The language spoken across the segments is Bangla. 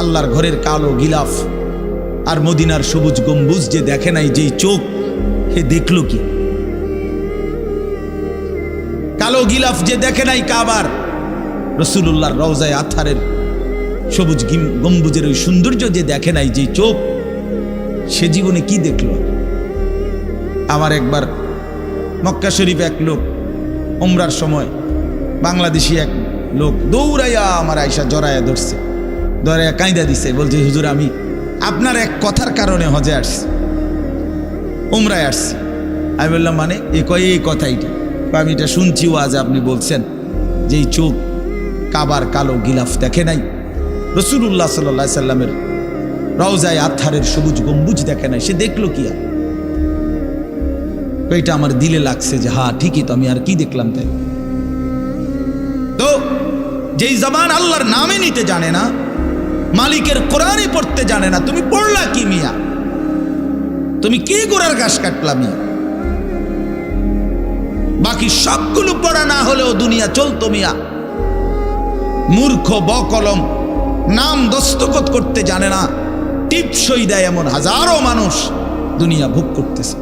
আল্লাহর ঘরের কালো গিলাফ আর মদিনার সবুজ গম্বুজ যে দেখে নাই, যেই চোখ, হে দেখলো কি? কালো গিলাফ যে দেখে নাই কাবার, রাসূলুল্লাহর রওজায়ে আতহারের সবুজ গম্বুজের ওই সৌন্দর্য যে দেখে নাই, যেই চোখ, সে জীবনে কি দেখলো? আমার একবার মক্কা শরীফ এক লোক উমরার সময়, বাংলাদেশি এক লোক দৌড়াইয়া আমার আয়সা জড়াইয়া ধরছে, ধরাইয়া কাঁদা দিছে, বলছে হুজুর আমি আপনার এক কথার কারণে হজে আসছি, উমরায় আসছি। আমি বললাম মানে? এই কথাইটা আমি এটা শুনছি আজ আপনি বলছেন যে এই চোখ কাবার কালো গিলাফ দেখে নাই, রাসূলুল্লাহ সাল্লাল্লাহু আলাইহি সাল্লামের রওজায়ে আতহারের সবুজ গম্বুজ দেখে নাই, সে দেখলো কি? আর এটা আমার দিলে লাগছে যে হ্যাঁ ঠিকই তো, আমি আর কি দেখলাম? তাই তো যেই জবান আল্লাহর নামে নিতে জানে না, মালিকের কোরআনই পড়তে জানে না, তুমি পড়লা কি মিয়া? তুমি কি গোড়ার ঘাস কাটলা মিয়া? বাকি সবগুলো পড়া না হলেও দুনিয়া চলতো মিয়া। মূর্খ বকলম, নাম দস্তখত করতে জানে না, টিপসই দেয় এমন হাজারো মানুষ দুনিয়া ভোগ করতেছে।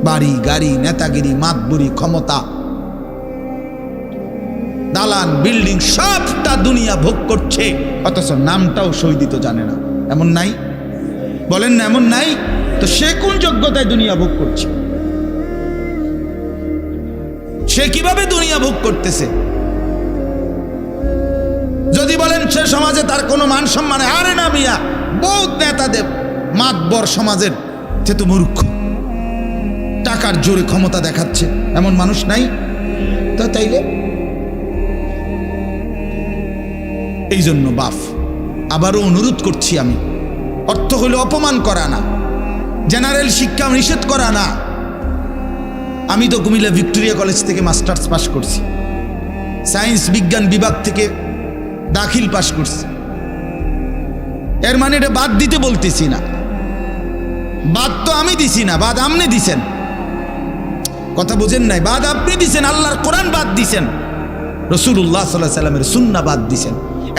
বাড়ি গাড়ি, নেতাগিরি, মাতবুরি, ক্ষমতা, দালান বিল্ডিং সবটা দুনিয়া ভোগ করছে, অথচ নামটাও সই দিতে জানে না। এমন নাই? বলেন না এমন নাই? তো সে কোন যোগ্যতায় দুনিয়া ভোগ করছে? সে কিভাবে দুনিয়া ভোগ করতেছে? যদি বলেন সে সমাজে তার কোনো মান সম্মান, আরে না মিয়া, বহুত নেতাদের মাতবর সমাজের, সে তো মূর্খ, টাকার জোরে ক্ষমতা দেখাচ্ছে, এমন মানুষ নাই? তো তাইলে এই জন্য বাপ আবারও অনুরোধ করছি আমি, অর্থ হইলে অপমান করা না, জেনারেল শিক্ষা নিষেধ করা না। আমি তো কুমিল্লা ভিক্টোরিয়া কলেজ থেকে মাস্টার্স পাশ করছি, সায়েন্স বিজ্ঞান বিভাগ থেকে দাখিল পাশ করছি। এর মানে এটা বাদ দিতে বলতেছি না, বাদ তো আমি দিছি না, বাদ আপনি দিছেন। কথা বুঝেন নাই? বাদ আপনি দিছেন, আল্লাহর কোরআন বাদ দিছেন, রাসূলুল্লাহ সাল্লাল্লাহু আলাইহি সাল্লামের সুন্নাহ বাদ দিছেন।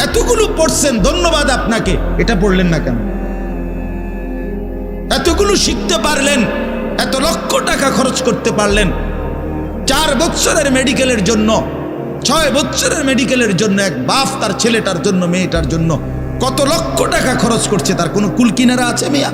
এতগুলো পড়ছেন, ধন্যবাদ আপনাকে। এটা পড়লেন না কেন? এতগুলো শিখতে পারলেন, এত লক্ষ টাকা খরচ করতে পারলেন, 4 বছরের মেডিকেলের জন্য, 6 বছরের মেডিকেলের জন্য এক বাপ তার ছেলেটার জন্য, মেয়েটার জন্য কত লক্ষ টাকা খরচ করছে, তার কোনো কুল কিনারা আছে মিয়া?